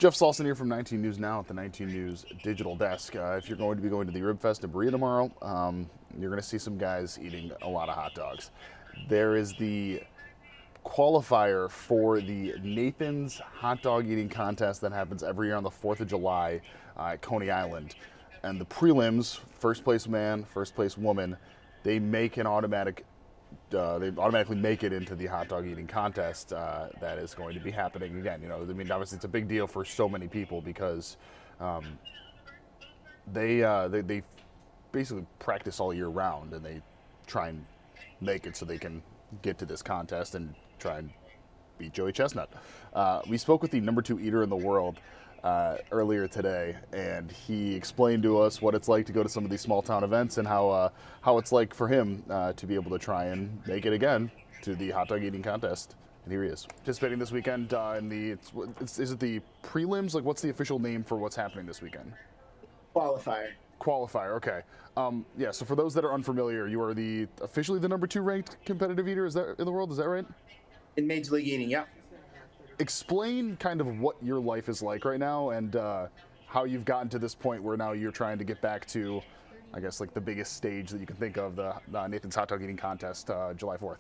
Jeff Salson here from 19 News Now at the 19 News digital desk. If you're going to be going to the Rib Fest in Berea tomorrow, you're going to see some guys eating a lot of hot dogs. There is the qualifier for the Nathan's hot dog eating contest that happens every year on the 4th of July at Coney Island. And the prelims, first place man, first place woman, they make an automatic they automatically make it into the hot dog eating contest that is going to be happening again. You know, I mean, obviously it's a big deal for so many people because they basically practice all year round and they try and make it so they can get to this contest and try and beat Joey Chestnut. We spoke with the #2 eater in the world earlier today, and he explained to us what it's like to go to some of these small town events and how it's like for him to be able to try and make it again to the hot dog eating contest. And here he is, participating this weekend in the. Is it the prelims? Like, what's the official name for what's happening this weekend? Qualifier. Qualifier. Okay. Yeah. So for those that are unfamiliar, you are officially the #2 ranked competitive eater. Is that in the world? Is that right? In Major League Eating, yeah. Explain kind of what your life is like right now and how you've gotten to this point where now you're trying to get back to, I guess, like the biggest stage that you can think of, the Nathan's Hot Dog Eating Contest, July 4th.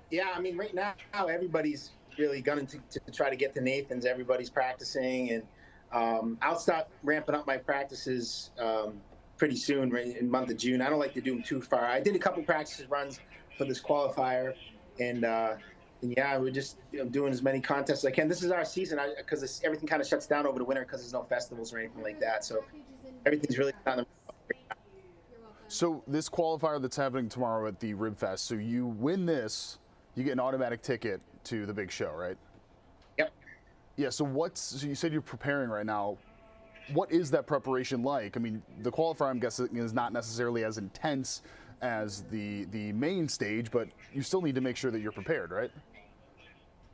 Yeah, I mean, right now everybody's really gunning to try to get to Nathan's. Everybody's practicing, and I'll start ramping up my practices pretty soon, right in the month of June. I don't like to do them too far. I did a couple practice runs for this qualifier, and yeah, we're just doing as many contests as I can. This is our season because everything kind of shuts down over the winter because there's no festivals or anything like that. So everything's really kind of. So this qualifier that's happening tomorrow at the Rib Fest, so you win this, you get an automatic ticket to the big show, right? Yep. Yeah. So you said you're preparing right now. What is that preparation like? I mean, the qualifier, I'm guessing, is not necessarily as intense as the main stage, but you still need to make sure that you're prepared, right?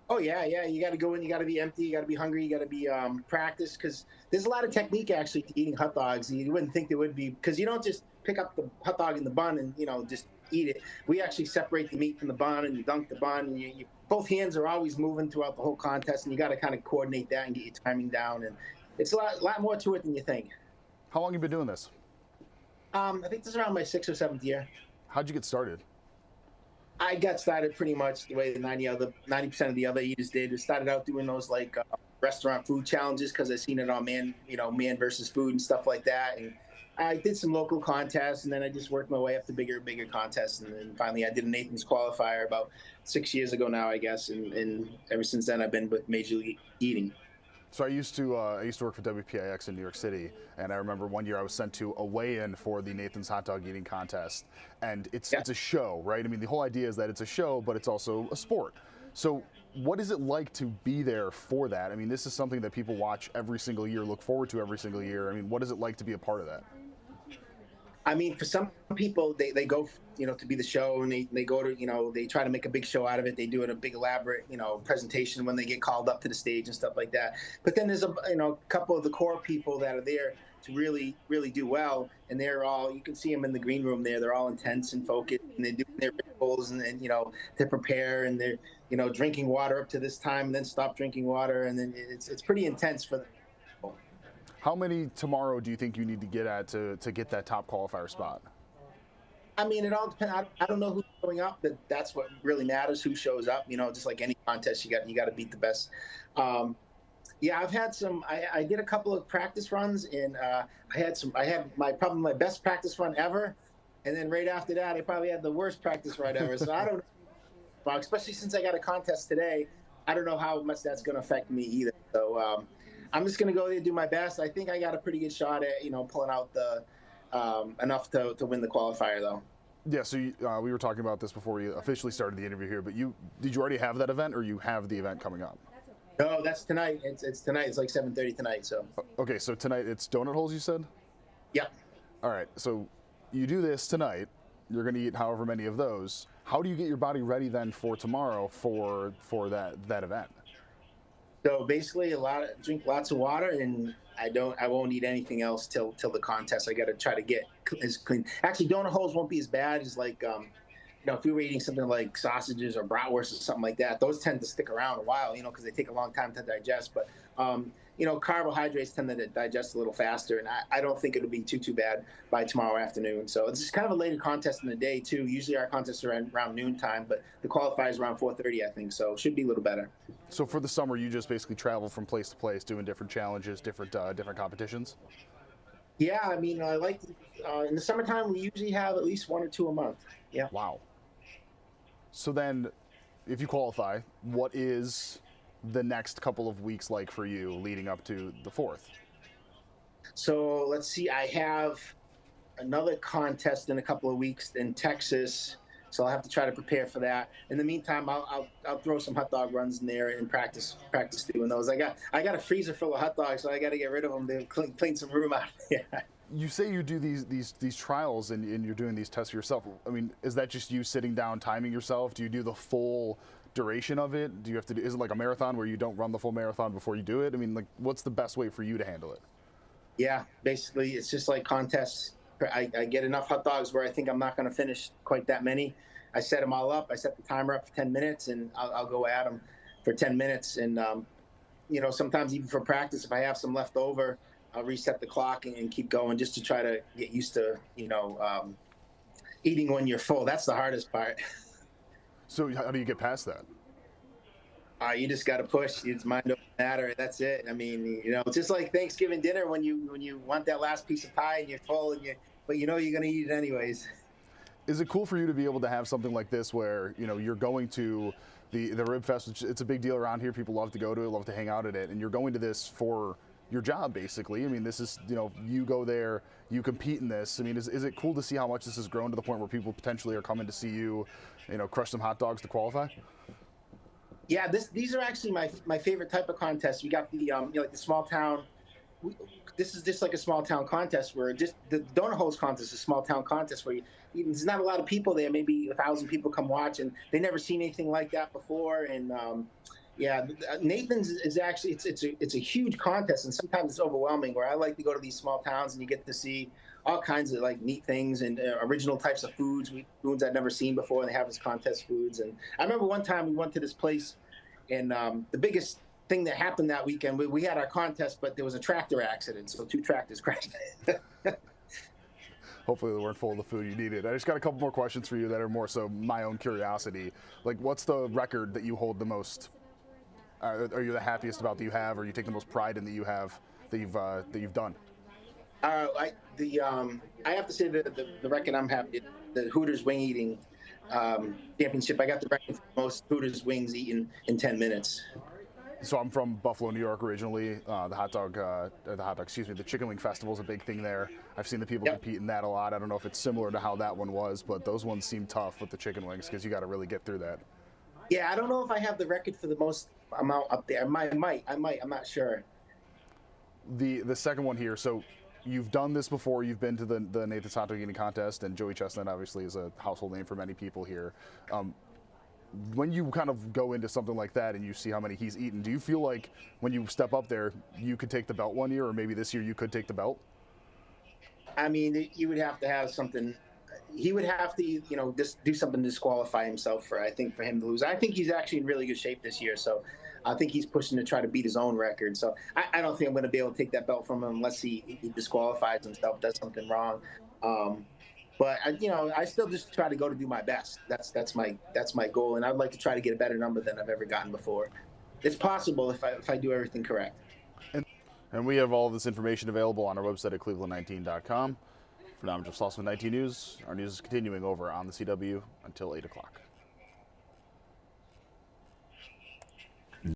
Oh yeah. You got to go in. You got to be empty. You got to be hungry. You got to be practiced because there's a lot of technique actually to eating hot dogs. You wouldn't think there would be because you don't just pick up the hot dog in the bun and just eat it. We actually separate the meat from the bun and you dunk the bun. And you both hands are always moving throughout the whole contest, and you got to kind of coordinate that and get your timing down. And it's a lot more to it than you think. How long have you been doing this? I think this is around my 6th or 7th year. How'd you get started? I got started pretty much the way the 90% of the other eaters did. We started out doing those like restaurant food challenges because I seen it on man versus food and stuff like that. And I did some local contests, and then I just worked my way up to bigger contests. And then finally I did a Nathan's qualifier about 6 years ago now, I guess. And ever since then I've been with Major League Eating. So I used to work for WPIX in New York City, and I remember one year I was sent to a weigh-in for the Nathan's Hot Dog Eating Contest, and it's a show, right? I mean, the whole idea is that it's a show, but it's also a sport. So what is it like to be there for that? I mean, this is something that people watch every single year, look forward to every single year. I mean, what is it like to be a part of that? I mean, for some people, they go, to be the show, and they go to, they try to make a big show out of it. They do it a big elaborate, presentation when they get called up to the stage and stuff like that. But then there's a couple of the core people that are there to really, really do well, and they're all, you can see them in the green room there. They're all intense and focused, and they're doing their rituals, and to prepare, and they're, drinking water up to this time, and then stop drinking water, and then it's pretty intense for them. How many tomorrow do you think you need to get at to get that top qualifier spot? I mean, it all depends. I don't know who's showing up. That's what really matters. Who shows up? Just like any contest, you got to beat the best. Yeah, I've had some. I did a couple of practice runs, and I had probably my best practice run ever, and then right after that, I probably had the worst practice run ever. So I don't. Well, especially since I got a contest today, I don't know how much that's going to affect me either. So. I'm just going to go there and do my best. I think I got a pretty good shot at, pulling out the enough to win the qualifier, though. Yeah, so we were talking about this before we officially started the interview here, but did you already have that event, or you have the event coming up? No, that's tonight. It's tonight. It's like 7:30 tonight. So. Okay, so tonight it's donut holes, you said? Yep. All right, so you do this tonight. You're going to eat however many of those. How do you get your body ready then for tomorrow for that event? So basically, drink lots of water, and I won't eat anything else till the contest. I got to try to get as clean. Actually, donut holes won't be as bad as like if we were eating something like sausages or bratwurst or something like that, those tend to stick around a while, because they take a long time to digest. But carbohydrates tend to digest a little faster, and I don't think it'll be too bad by tomorrow afternoon. So it's just kind of a later contest in the day too. Usually our contests are around noontime, but the qualifiers around 4:30, I think. So it should be a little better. So for the summer, you just basically travel from place to place, doing different challenges, different competitions. Yeah, I mean, I like in the summertime we usually have at least one or two a month. Yeah. Wow. So then, if you qualify, what is the next couple of weeks like for you leading up to the 4th? So let's see. I have another contest in a couple of weeks in Texas, so I'll have to try to prepare for that. In the meantime, I'll throw some hot dog runs in there and practice doing those. I got a freezer full of hot dogs, so I got to get rid of them to clean some room out. Yeah. You say you do these trials and you're doing these tests yourself. I mean, is that just you sitting down timing yourself? Do you do the full duration of it? Do you have to do? Is it like a marathon where you don't run the full marathon before you do it? I mean, like, what's the best way for you to handle it? Yeah, basically, it's just like contests. I get enough hot dogs where I think I'm not going to finish quite that many. I set them all up. I set the timer up for 10 minutes, and I'll go at them for 10 minutes. And sometimes even for practice, if I have some left over, I'll reset the clock and keep going just to try to get used to, eating when you're full. That's the hardest part. So how do you get past that? You just got to push. It's mind over matter. That's it. I mean, it's just like Thanksgiving dinner when you want that last piece of pie and you're full but you're going to eat it anyways. Is it cool for you to be able to have something like this where you're going to the Rib Fest, which it's a big deal around here. People love to go to it, love to hang out at it, and you're going to this for your job basically. I mean, this is you go there, you compete in this. I mean, is it cool to see how much this has grown to the point where people potentially are coming to see you, crush some hot dogs to qualify? Yeah, these are actually my favorite type of contests. We got the like the small town. This is just like a small town contest where just the donut hose contest is a small town contest where there's not a lot of people there. Maybe 1,000 people come watch, and they never seen anything like that before. And Nathan's is actually it's a huge contest, and sometimes it's overwhelming. Where I like to go to these small towns, and you get to see all kinds of like neat things and original types of foods I'd never seen before. And they have this contest foods. And I remember one time we went to this place, and the biggest thing that happened that weekend, we had our contest, but there was a tractor accident, so 2 tractors crashed. Hopefully they weren't full of the food you needed. I just got a couple more questions for you that are more so my own curiosity. Like, what's the record that you hold the most? Are you the happiest about that you have, or you take the most pride in that you have that you've done? I have to say that the record I'm happy, the Hooters wing eating championship. I got the record for most Hooters wings eaten in 10 minutes. So I'm from Buffalo, New York originally. The chicken wing festival is a big thing there. I've seen the people compete in that a lot. I don't know if it's similar to how that one was, but those ones seem tough with the chicken wings because you got to really get through that. Yeah, I don't know if I have the record for the most amount up there. I might. I'm not sure. The second one here. So you've done this before. You've been to the Nathan's Hot Dog Eating Contest, and Joey Chestnut obviously is a household name for many people here. When you kind of go into something like that and you see how many he's eaten, do you feel like when you step up there, you could take the belt one year, or maybe this year you could take the belt? I mean, you would have to have something. He would have to, just do something to disqualify himself for him to lose. I think he's actually in really good shape this year, so I think he's pushing to try to beat his own record. So I don't think I'm going to be able to take that belt from him unless he disqualifies himself, does something wrong. But I still just try to go to do my best. That's my goal, and I'd like to try to get a better number than I've ever gotten before. It's possible if I do everything correct. And we have all of this information available on our website at cleveland19.com. For now, I'm Jeff Saltzman, 19 News. Our news is continuing over on the CW until 8 o'clock.